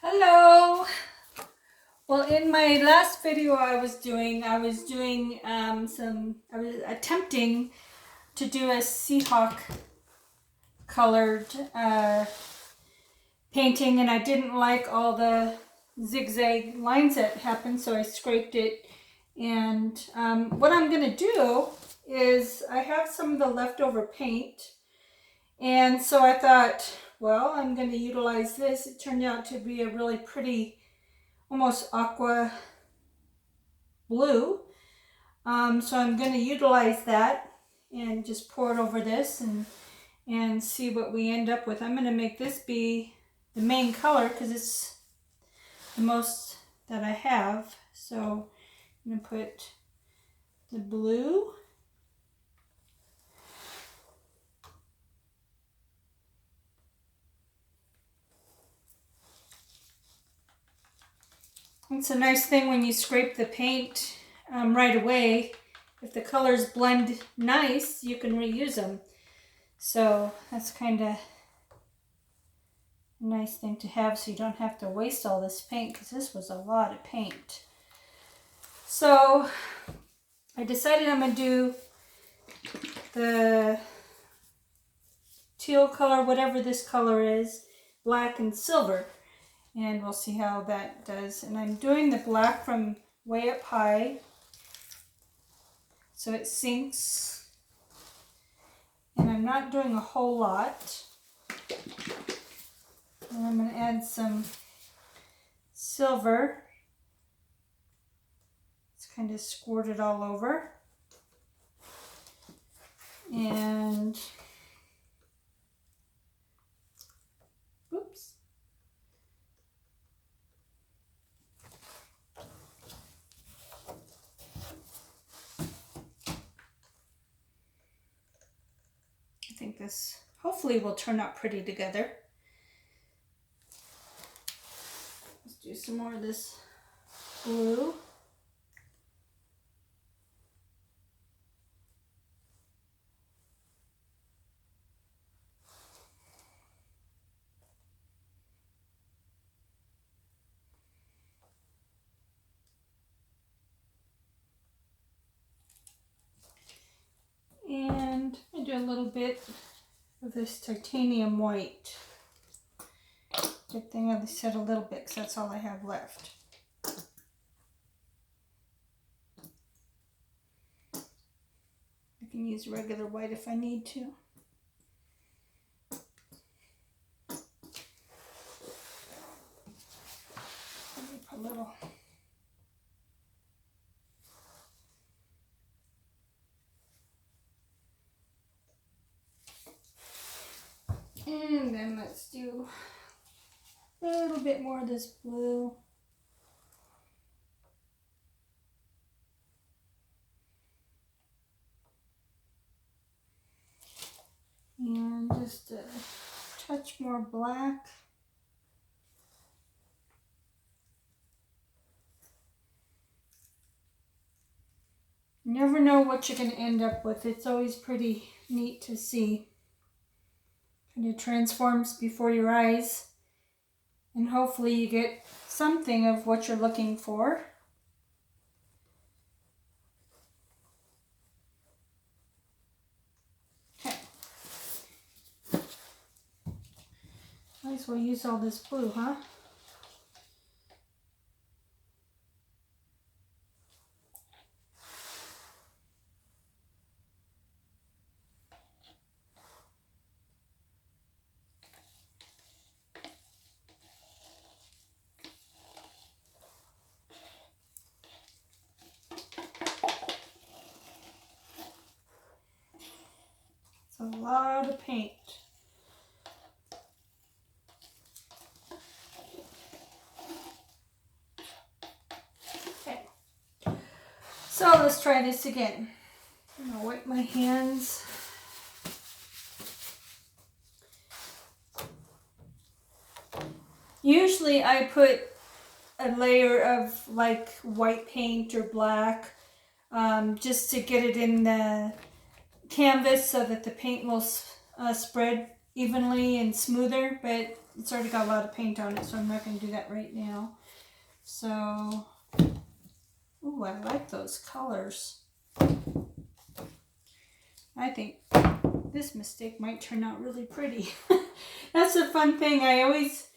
Hello. Well, in my last video I was attempting to do a Seahawk colored painting, and I didn't like all the zigzag lines that happened, so I scraped it. And what I'm going to do is I have some of the leftover paint, and so I thought, well, I'm going to utilize this. It turned out to be a really pretty, almost aqua blue. So I'm going to utilize that and just pour it over this and see what we end up with. I'm going to make this be the main color because it's the most that I have. So I'm going to put the blue. It's a nice thing when you scrape the paint right away. If the colors blend nice, you can reuse them. So that's kind of a nice thing to have, so you don't have to waste all this paint, because this was a lot of paint. So I decided I'm going to do the teal color, whatever this color is, black and silver. And we'll see how that does. And I'm doing the black from way up high, so it sinks. And I'm not doing a whole lot. And I'm going to add some silver. It's kind of squirted all over. And oops. I think this hopefully will turn out pretty together. Let's do some more of this blue. And I do a little bit of this titanium white. Good thing I said a little bit, because that's all I have left. I can use regular white if I need to. Let me put a little. And then let's do a little bit more of this blue. And just a touch more black. You never know what you're going to end up with. It's always pretty neat to see. Kind of transforms before your eyes. And hopefully you get something of what you're looking for. Okay. Might as well use all this blue, huh? It's a lot of paint. Okay. So let's try this again. I'm gonna wipe my hands. Usually I put a layer of like white paint or black just to get it in the canvas so that the paint will spread evenly and smoother, but it's already got a lot of paint on it, so I'm not going to do that right now. So, ooh, I like those colors. I think this mistake might turn out really pretty. That's a fun thing. I always,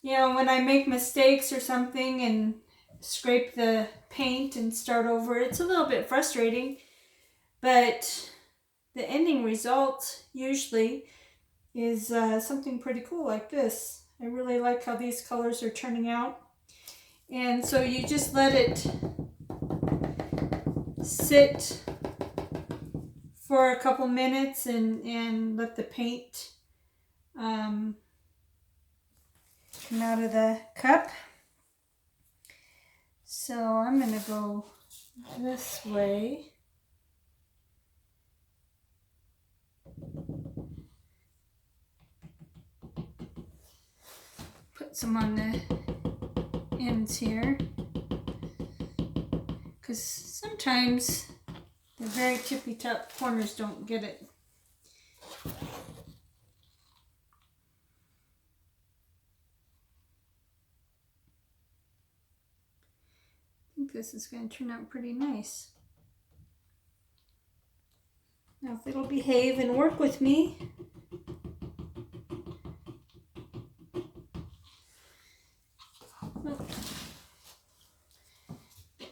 when I make mistakes or something and scrape the paint and start over, it's a little bit frustrating, but the ending result usually is something pretty cool like this. I really like how these colors are turning out. And so you just let it sit for a couple minutes and let the paint come out of the cup. So I'm going to go this way. Put some on the ends here, because sometimes the very tippy top corners don't get it. I think this is going to turn out pretty nice. Now if it'll behave and work with me,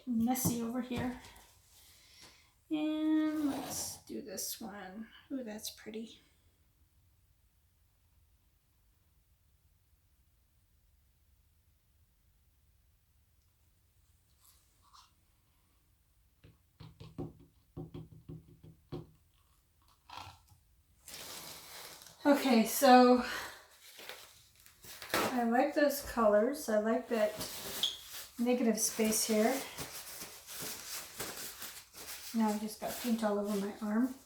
messy over here. And let's do this one. Ooh, that's pretty. Okay, so I like those colors. I like that negative space here. Now I've just got paint all over my arm.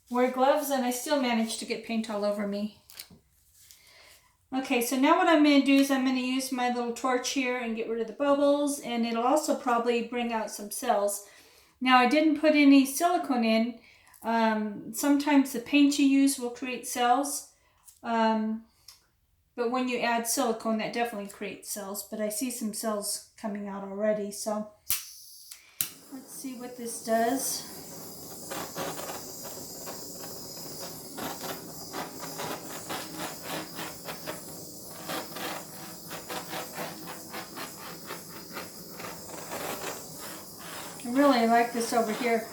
Wear gloves and I still managed to get paint all over me. Okay, so now what I'm going to do is I'm going to use my little torch here and get rid of the bubbles, and it'll also probably bring out some cells. Now I didn't put any silicone in. Sometimes the paint you use will create cells, but when you add silicone, that definitely creates cells. But I see some cells coming out already, so let's see what this does. I really like this over here.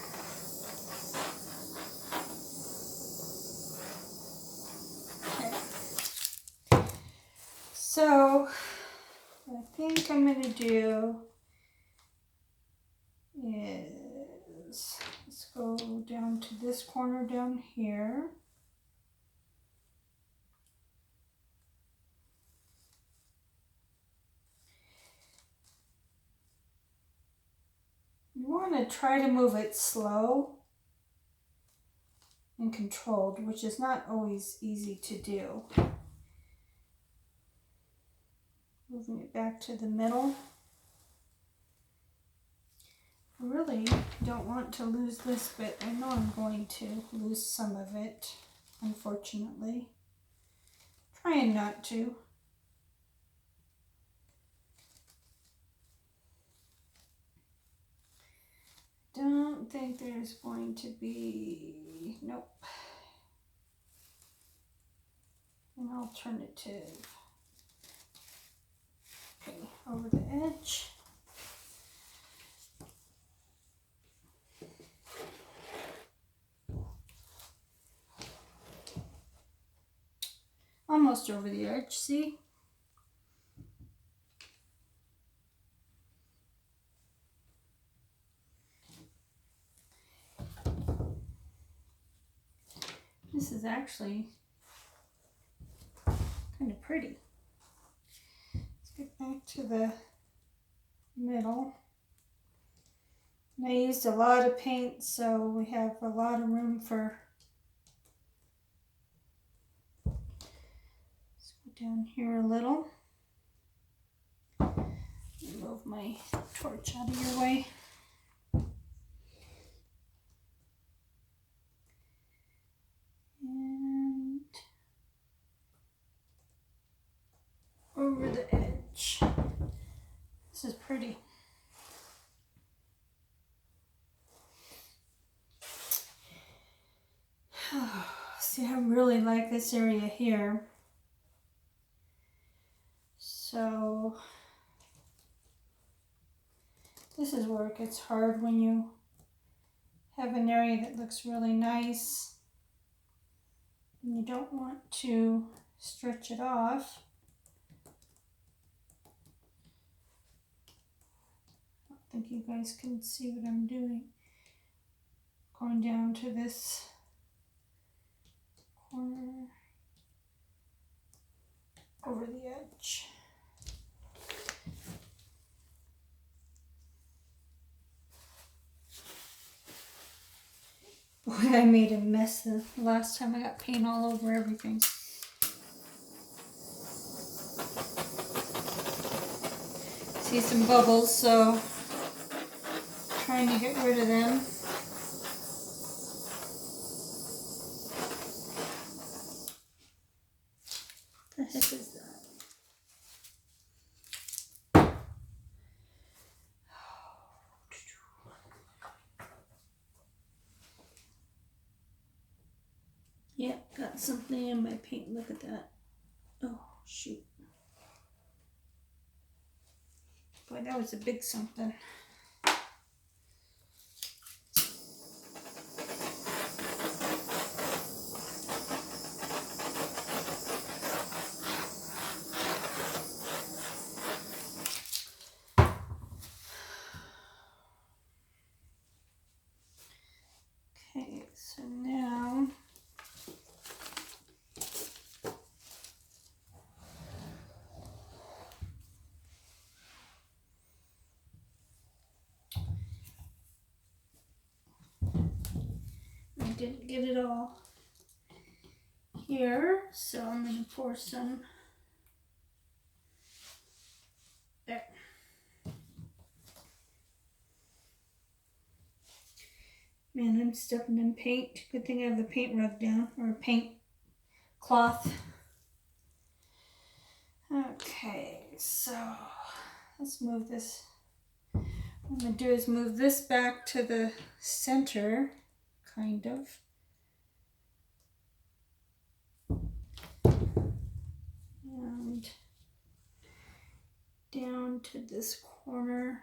Okay. So, what I think I'm going to do is, let's go down to this corner down here. You want to try to move it slow and controlled, which is not always easy to do. Moving it back to the middle. I really don't want to lose this, but I know I'm going to lose some of it, unfortunately. Trying not to. Don't think there's going to be, nope, an alternative. Okay, over the edge. Almost over the edge, see? This is actually kind of pretty. Let's get back to the middle. And I used a lot of paint, so we have a lot of room for. Let's go down here a little. Move my torch out of your way. And edge. This is pretty. See, I really like this area here. So this is where it gets hard when you have an area that looks really nice and you don't want to stretch it off. I don't think you guys can see what I'm doing. Going down to this corner, over the edge. Boy, I made a mess the last time. I got paint all over everything. See some bubbles, so trying to get rid of them. What the heck is that? Yep, got something in my paint. Look at that. Oh, shoot. Boy, that was a big something. Okay, so now I didn't get it all here, so I'm going to pour some there. Man, I'm stuffing in paint. Good thing I have the paint rug down, or a paint cloth. Okay, so let's move this. What I'm going to do is move this back to the center, kind of. And down to this corner.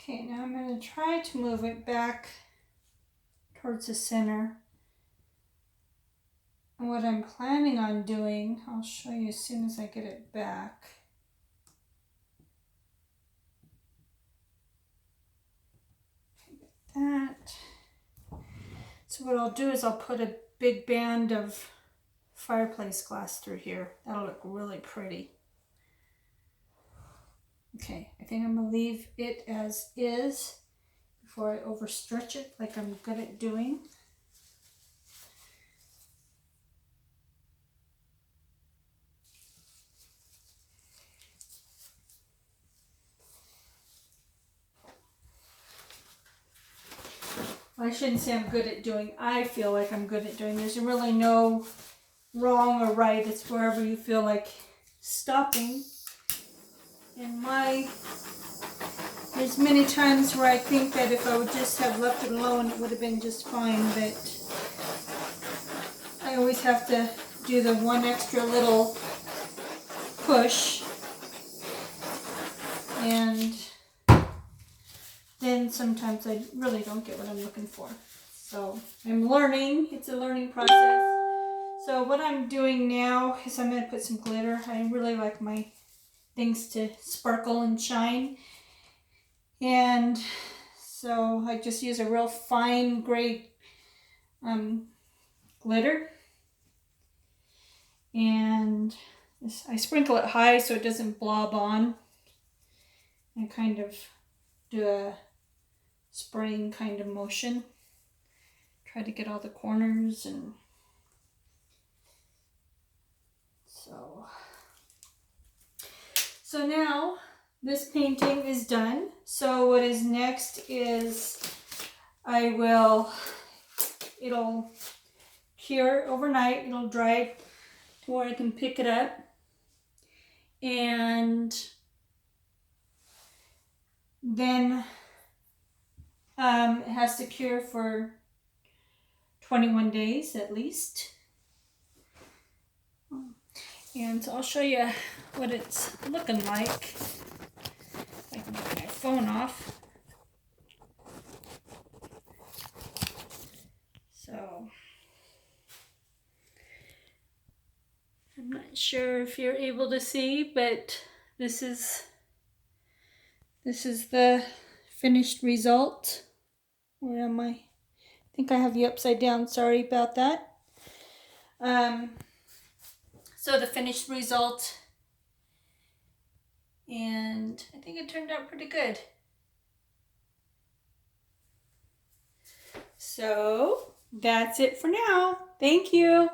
Okay, now I'm going to try to move it back towards the center. And what I'm planning on doing, I'll show you as soon as I get it back. That. So what I'll do is I'll put a big band of fireplace glass through here. That'll look really pretty. Okay, I think I'm going to leave it as is before I overstretch it like I'm good at doing. I shouldn't say I'm good at doing. I feel like I'm good at doing. There's really no wrong or right. It's wherever you feel like stopping. And there's many times where I think that if I would just have left it alone, it would have been just fine. But I always have to do the one extra little push. And then sometimes I really don't get what I'm looking for. So I'm learning. It's a learning process. So what I'm doing now is I'm going to put some glitter. I really like my things to sparkle and shine. And so I just use a real fine gray glitter. And I sprinkle it high so it doesn't blob on. I kind of do a spraying kind of motion. Try to get all the corners and so now this painting is done. So what is next is it'll cure overnight. It'll dry to where I can pick it up. And then it has to cure for 21 days at least. And so I'll show you what it's looking like. If I can get my phone off. So I'm not sure if you're able to see, but this is the finished result. Where am I? I think I have you upside down. Sorry about that. So the finished result, and I think it turned out pretty good. So that's it for now. Thank you.